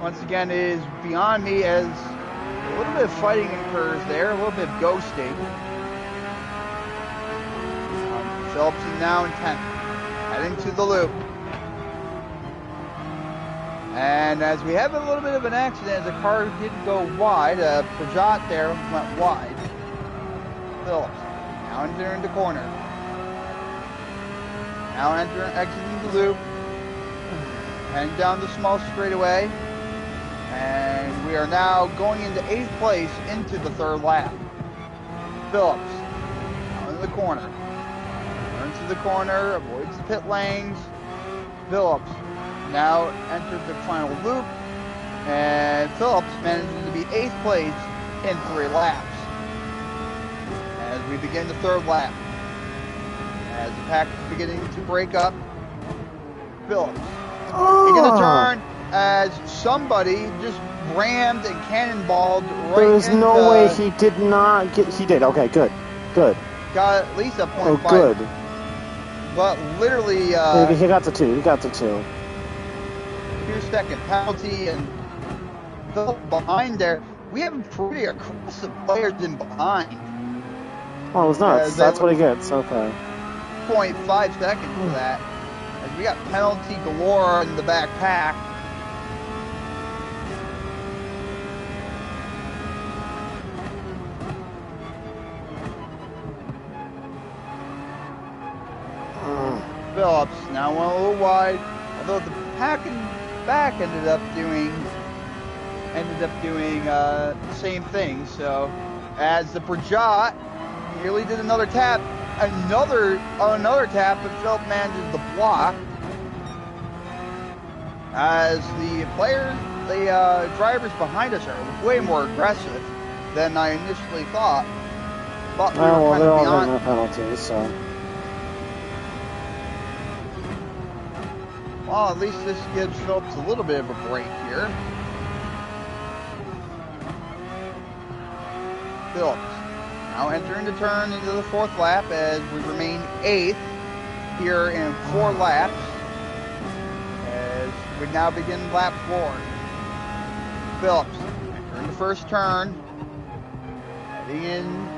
Once again, it is beyond me, as a little bit of fighting occurs there, a little bit of ghosting. Phillips is now in 10th, heading to the loop. And as we have a little bit of an accident, the car did go wide. Peugeot there went wide. Phillips now entering the corner. Now exiting the loop. Heading down the small straightaway. And we are now going into 8th place into the 3rd lap. Phillips now in the corner. Turns to the corner, avoids the pit lanes. Phillips now entered the final loop, and Phillips manages to be 8th place in 3 laps. As we begin the 3rd lap, as the pack is beginning to break up, Phillips taking a turn as somebody just rammed and cannonballed right There is no way he did not get. He did. Okay, good. Got at least a 0.5. Oh, good. But literally, he got the 2. 2-second penalty, and Phillips behind there. We have pretty aggressive players in behind. Oh, it's nuts. That's what he gets. Okay. 0.5 seconds for that. As we got penalty galore in the back pack. Phillips now went a little wide, although the pack and back ended up doing the same thing. So as the Peugeot nearly did another tap, another tap, but Phillips manages to block. As the drivers behind us are way more aggressive than I initially thought. But we were kind they're of all beyond getting their penalties, so. Well, at least this gives Phillips a little bit of a break here. Phillips now entering the turn into the 4th lap as we remain 8th here in 4 laps. As we now begin lap 4. Phillips entering the first turn. Heading in.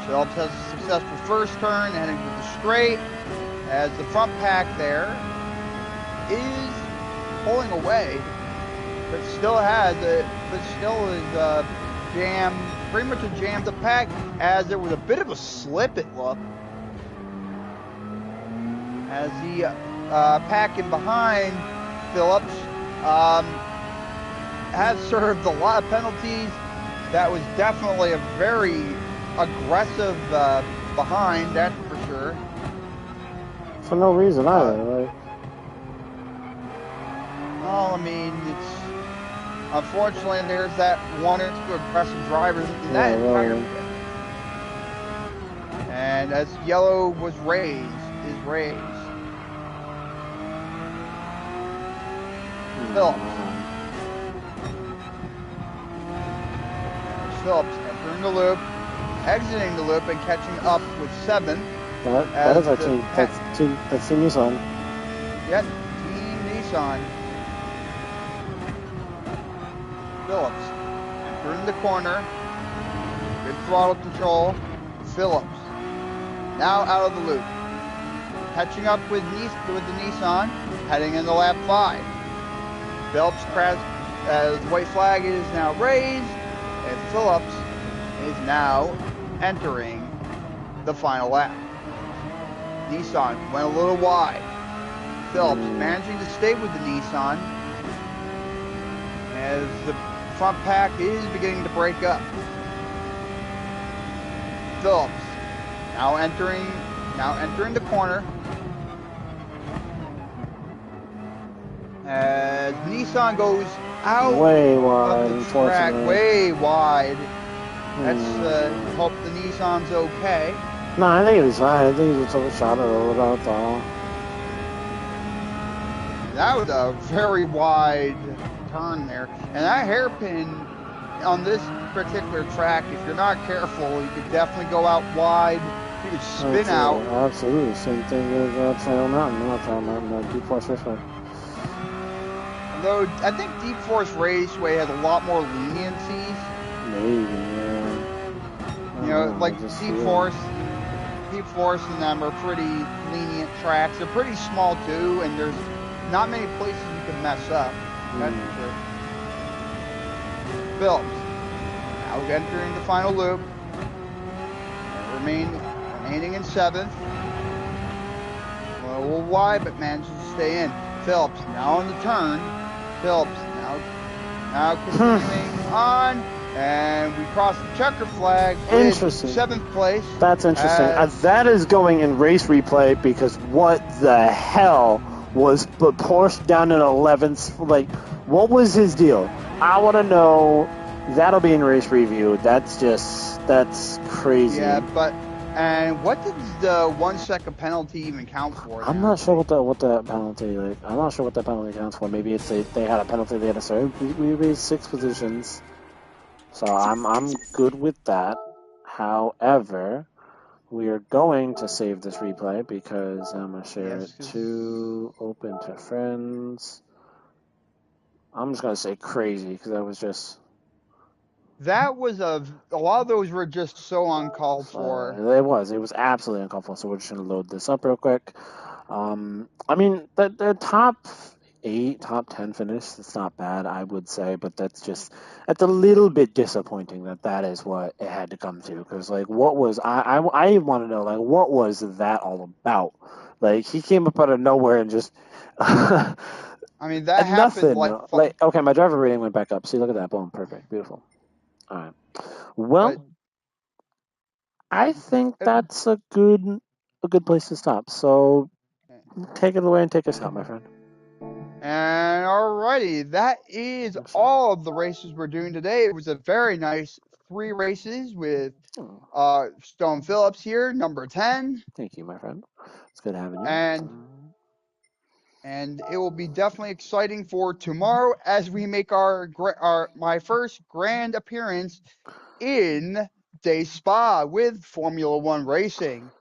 Phillips has a successful first turn, heading to the straight. As the front pack there is pulling away, but still is pretty much a jammed up pack, as there was a bit of a slip, it looked. As the pack in behind Phillips has served a lot of penalties. That was definitely a very aggressive behind, that's for sure. For no reason either. Well, I mean, it's unfortunately there's that 1 or 2 aggressive drivers in that entire pit. And as yellow was raised. Phillips entering the loop, exiting the loop, and catching up with 7th. That is our team. That's Team Nissan. Yep, Team Nissan. Phillips entering the corner. Good throttle control. Phillips now out of the loop. Catching up with the Nissan, heading into lap 5. Phillips crashed as the white flag is now raised, and Phillips is now entering the final lap. Nissan went a little wide. Phillips managing to stay with the Nissan. as the front pack is beginning to break up. Phillips now entering the corner as Nissan goes out Way of wide, the track, unfortunately. way wide. Let's hope the Nissan's okay. No, I think it was fine. I think he just overshot it a little bit, that's all. That was a very wide turn there. And that hairpin on this particular track, if you're not careful, you could definitely go out wide. You could spin out. Absolutely. Same thing as Trail Mountain. Not Trail Mountain, Deep Forest Raceway. Although I think Deep Forest Raceway has a lot more leniencies. Maybe, yeah. You know, like Deep Forest and them are pretty lenient tracks. They're pretty small too, and there's not many places you can mess up. That's for sure. Phillips now entering the final loop. Remaining in 7th. A little wide, but manages to stay in. Phillips now on the turn. Phillips now continuing on. And we cross the checker flag with 7th place. That's interesting. That is going in race replay because what the hell was Porsche down in 11th? Like, what was his deal? I want to know. That'll be in race review. That's crazy. Yeah, and what did the 1 second penalty even count for? I'm not sure what that penalty I'm not sure what that penalty counts for. Maybe it's they had a penalty they had to serve. We raised 6 positions. So I'm good with that. However, we are going to save this replay because I'm gonna share it to open to friends. I'm just gonna say crazy because that was just. That was a lot of those were just so uncalled for. It was absolutely uncalled for. So we're just gonna load this up real quick. I mean the top 8, top 10 finish, it's not bad, I would say, but that's a little bit disappointing that is what it had to come to. Because, like, what was, I want to know, like, what was that all about? Like, he came up out of nowhere and just, I mean, that happened like, okay, my driver rating went back up. See, look at that, boom, perfect, beautiful. All right. Well, I think that's a good place to stop. So, take it away and take us out, my friend. And alrighty, that is all of the races we're doing today. It was a very nice 3 races with Stone Phillips here, number 10. Thank you, my friend. It's good having you. And it will be definitely exciting for tomorrow as we make my first grand appearance in Day Spa with Formula One racing.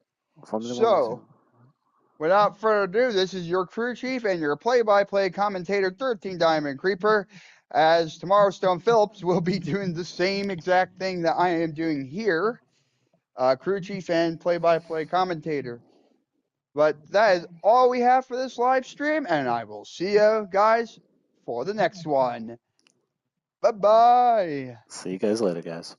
Without further ado, this is your crew chief and your play-by-play commentator, 13 Diamond Creeper, as tomorrow Stone Phillips will be doing the same exact thing that I am doing here, crew chief and play-by-play commentator. But that is all we have for this live stream, and I will see you guys for the next one. Bye-bye. See you guys later, guys.